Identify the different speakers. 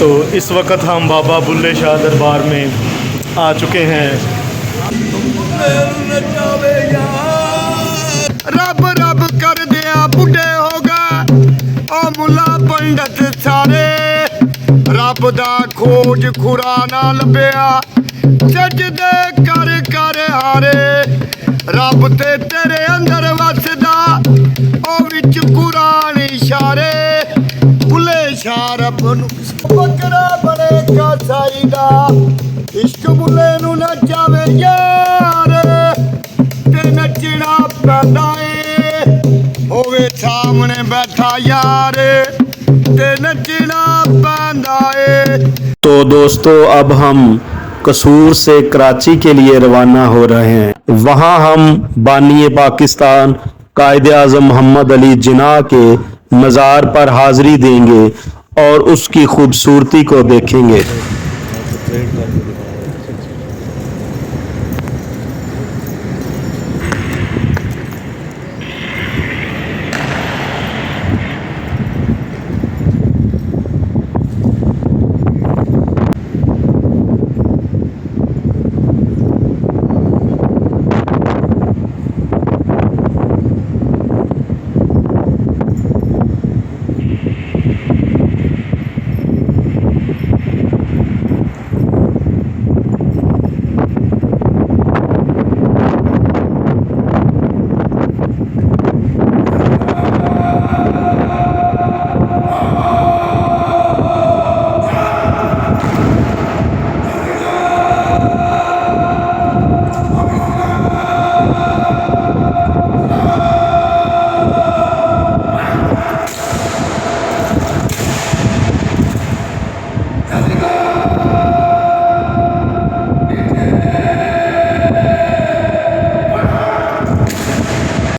Speaker 1: तो इस वक्त हम बाबा बुल्ले शाह दरबार में आ चुके हैं।
Speaker 2: रब रब कर दिया बुढ़े हो गए ओ मुला पंडित सारे, रब दा खोज खुरा ना लभ्या सजदे कर कर हारे। रब ते तेरे अंदर वसदा ओ विच कुरान इशारे, बुले शाह रब नू बकरा बने का साईदा, इश्क बुले नू नचावे यार ते नचना पैंदा ए, होवे सामने बैठा यार ते नचना पैंदा ए।
Speaker 3: तो दोस्तों अब हम कसूर से कराची के लिए रवाना हो रहे हैं। वहाँ हम बानी पाकिस्तान कायद आज़म मोहम्मद अली जिन्ना के मज़ार पर हाज़री देंगे और उसकी खूबसूरती को देखेंगे।